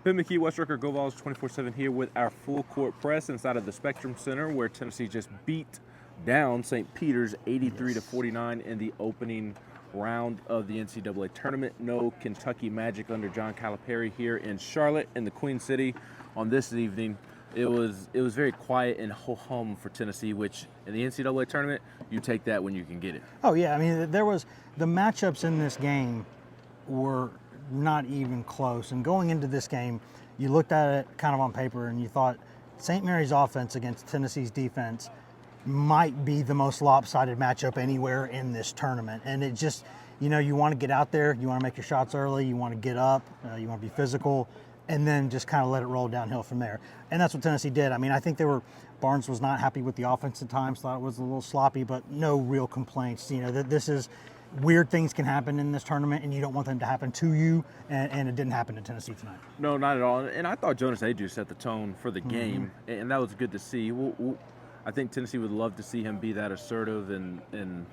Ben McKee, West Rucker, Go Vols 24/7 here with our full court press inside of the Spectrum Center, where Tennessee just beat down St. Peter's 83-49 in the opening round of the NCAA Tournament. No Kentucky Magic under John Calipari here in Charlotte in the Queen City on this evening. It was very quiet and ho-hum for Tennessee, which in the NCAA Tournament, you take that when you can get it. Oh yeah, I mean there was the matchups in this game were not even close. And going into this game, you looked at it kind of on paper and you thought St. Mary's offense against Tennessee's defense might be the most lopsided matchup anywhere in this tournament. And it just, you want to get out there, you want to make your shots early, you want to get up, you want to be physical, and then just kind of let it roll downhill from there. And that's what Tennessee did. I mean, I think Barnes was not happy with the offense at times, thought it was a little sloppy, but no real complaints. This is, weird things can happen in this tournament, and you don't want them to happen to you, and it didn't happen to Tennessee tonight. No, not at all. And I thought Jonas Aidoo set the tone for the game, and that was good to see. I think Tennessee would love to see him be that assertive and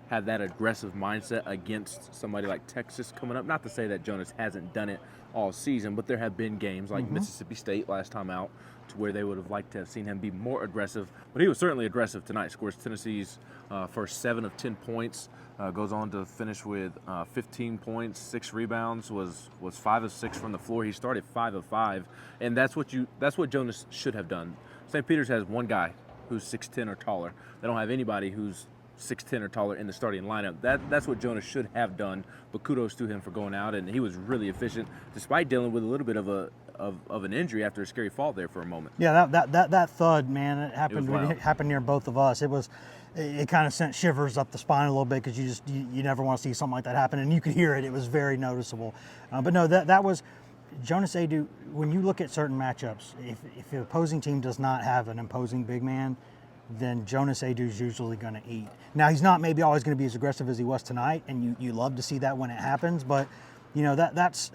have that aggressive mindset against somebody like Texas coming up. Not to say that Jonas hasn't done it all season, but there have been games like Mississippi State last time out to where they would have liked to have seen him be more aggressive. But he was certainly aggressive tonight. Scores Tennessee's first 7 of 10 points. Goes on to finish with 15 points, 6 rebounds, was 5 of 6 from the floor. He started 5 of 5, and that's what Jonas should have done. St. Peter's has one guy who's 6'10" or taller. They don't have anybody who's 6'10" or taller in the starting lineup. That's what Jonas should have done, but kudos to him for going out, and he was really efficient despite dealing with a little bit of an injury after a scary fall there for a moment. Yeah, that thud, man, it happened near both of us. It kind of sent shivers up the spine a little bit because you never want to see something like that happen, and you could hear it. It was very noticeable. But no, that was Jonas Aidoo. When you look at certain matchups, if the opposing team does not have an imposing big man, then Jonas Aidoo is usually going to eat. Now, he's not maybe always going to be as aggressive as he was tonight, and you love to see that when it happens, but that's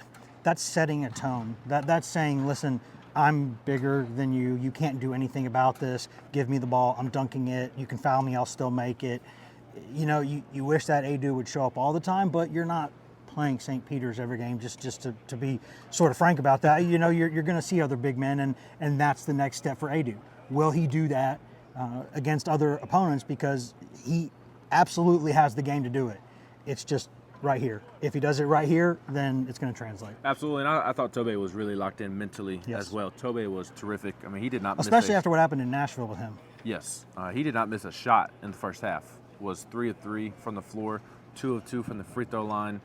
setting a tone. That's saying, listen, I'm bigger than you. You can't do anything about this. Give me the ball. I'm dunking it. You can foul me. I'll still make it. You wish that Aidoo would show up all the time, but you're not playing St. Peter's every game. Just to be sort of frank about that, you're going to see other big men, and that's the next step for Aidoo. Will he do that against other opponents? Because he absolutely has the game to do it. It's just right here. If he does it right here, then it's going to translate. Absolutely, and I thought Tobe was really locked in mentally as well. Tobe was terrific. I mean, he did not miss especially after what happened in Nashville with him. Yes, he did not miss a shot in the first half. Was 3 of 3 from the floor, 2 of 2 from the free throw line.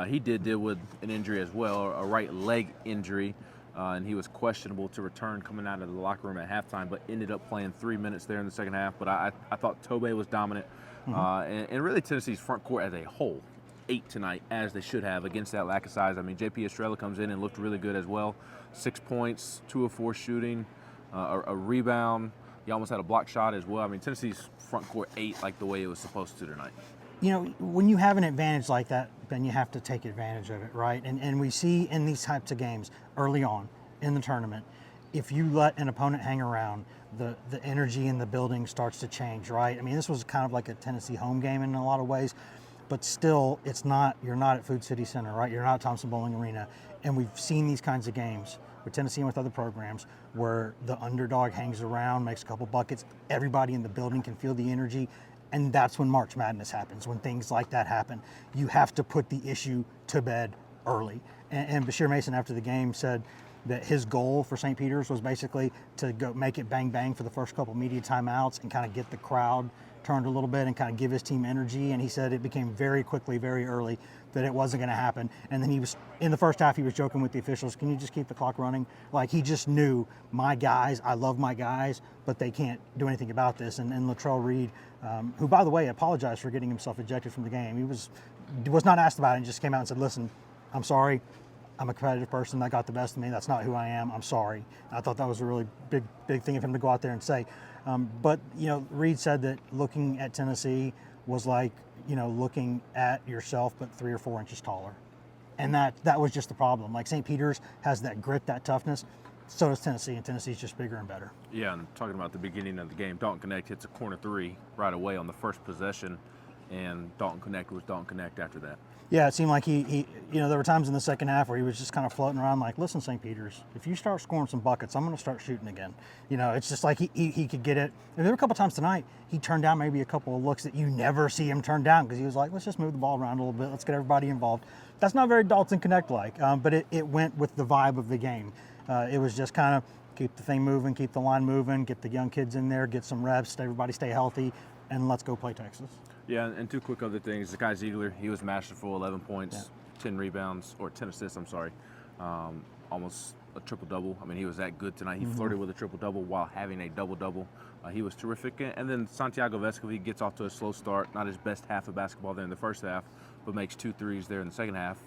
He did deal with an injury as well, a right leg injury, and he was questionable to return coming out of the locker room at halftime, but ended up playing 3 minutes there in the second half. But I thought Tobe was dominant, and really Tennessee's front court as a whole ate tonight, as they should have, against that lack of size. I mean, J.P. Estrella comes in and looked really good as well. 6 points, 2 of 4 shooting, a rebound. He almost had a block shot as well. I mean, Tennessee's front court ate like the way it was supposed to tonight. When you have an advantage like that, then you have to take advantage of it, right? And we see in these types of games early on in the tournament, if you let an opponent hang around, the energy in the building starts to change, right? I mean, this was kind of like a Tennessee home game in a lot of ways, but still, you're not at Food City Center, right? You're not at Thompson Bowling Arena. And we've seen these kinds of games with Tennessee and with other programs where the underdog hangs around, makes a couple buckets, everybody in the building can feel the energy, and that's when March Madness happens, when things like that happen. You have to put the issue to bed early. And Bashir Mason, after the game, said that his goal for St. Peter's was basically to go make it bang-bang for the first couple media timeouts and kind of get the crowd turned a little bit and kind of give his team energy. And he said it became very quickly, very early, that it wasn't going to happen. And then he was, in the first half, he was joking with the officials, can you just keep the clock running? Like, he just knew, my guys, I love my guys, but they can't do anything about this. And Latrell Reed, who, by the way, apologized for getting himself ejected from the game. He was not asked about it and just came out and said, listen, I'm sorry. I'm a competitive person. That got the best of me. That's not who I am. I'm sorry. I thought that was a really big thing of him to go out there and say. But Reed said that looking at Tennessee was like, looking at yourself, but 3 or 4 inches taller. And that was just the problem. Like, St. Peter's has that grit, that toughness. So does Tennessee, and Tennessee's just bigger and better. Yeah, and talking about the beginning of the game, Dalton Connect hits a corner 3 right away on the first possession. and Dalton Connect was Dalton Connect after that. Yeah, it seemed like he there were times in the second half where he was just kind of floating around like, listen, St. Peter's, if you start scoring some buckets, I'm going to start shooting again. It's just like he could get it. And there were a couple times tonight he turned down maybe a couple of looks that you never see him turn down because he was like, let's just move the ball around a little bit. Let's get everybody involved. That's not very Dalton Connect-like, but it went with the vibe of the game. It was just kind of keep the thing moving, keep the line moving, get the young kids in there, get some reps, everybody stay healthy, and let's go play Texas. Yeah, and two quick other things. Zakai Ziegler, he was masterful, 11 points, 10 rebounds, or 10 assists, I'm sorry. Almost a triple-double. I mean, he was that good tonight. He flirted with a triple-double while having a double-double. He was terrific. And then Santiago Vescovi gets off to a slow start, not his best half of basketball there in the first half, but makes 2 threes there in the second half.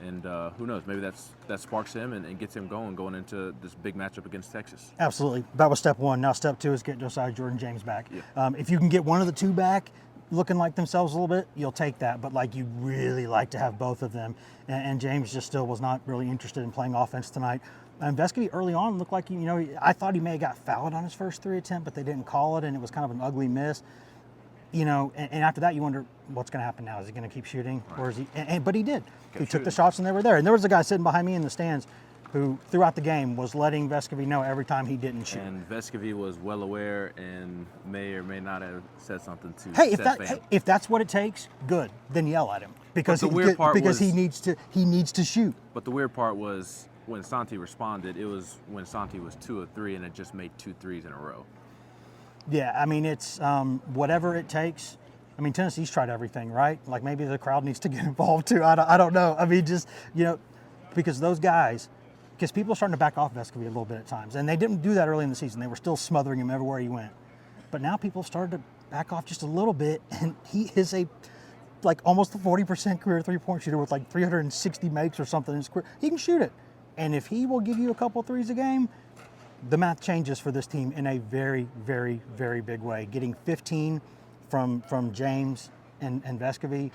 And who knows, maybe that sparks him and gets him going into this big matchup against Texas. Absolutely. That was step one. Now step two is get Josiah Jordan-James back. Yeah. If you can get one of the two back looking like themselves a little bit, you'll take that. But like you really like to have both of them. And James just still was not really interested in playing offense tonight. And Vescovi early on looked like, I thought he may have got fouled on his first 3 attempt, but they didn't call it, and it was kind of an ugly miss. And after that, you wonder what's going to happen now. Is he going to keep shooting, or is he? But he did. He took the shots, and they were there. And there was a guy sitting behind me in the stands who, throughout the game, was letting Vescovi know every time he didn't shoot. And Vescovi was well aware and may or may not have said something to if that's what it takes, good. Then yell at him because he needs to shoot. But the weird part was when Santi responded. It was when Santi was 2 of 3 and had just made 2 threes in a row. Yeah, I mean, it's whatever it takes. I mean, Tennessee's tried everything, right? Like maybe the crowd needs to get involved too. I don't know. I mean, just, because those guys, because people are starting to back off Vescovi a little bit at times. And they didn't do that early in the season. They were still smothering him everywhere he went. But now people started to back off just a little bit. And he is almost a 40% career three-point shooter with 360 makes or something in his career. He can shoot it. And if he will give you a couple threes a game, the math changes for this team in a very, very, very big way. Getting 15 from James and Vescovi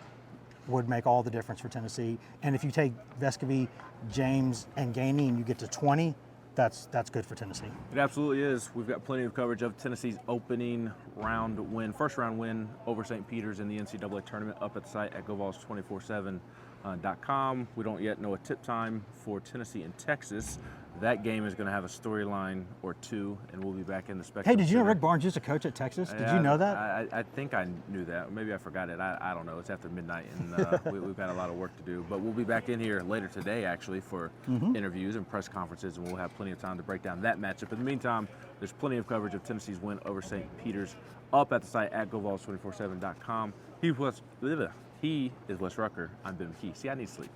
would make all the difference for Tennessee. And if you take Vescovi, James, and Gainey and you get to 20, that's good for Tennessee. It absolutely is. We've got plenty of coverage of Tennessee's first round win over St. Peter's in the NCAA Tournament up at the site at GoVols247.com. We don't yet know a tip time for Tennessee and Texas. That game is going to have a storyline or two, and we'll be back in the Spectrum. Hey, did you know Rick Barnes used to coach at Texas? Did you know that? I think I knew that. Maybe I forgot it. I don't know. It's after midnight, and we've got a lot of work to do. But we'll be back in here later today, actually, for interviews and press conferences, and we'll have plenty of time to break down that matchup. In the meantime, there's plenty of coverage of Tennessee's win over St. Peter's up at the site at GoVols247.com. He is Wes Rucker. I'm Ben McKee. See, I need sleep.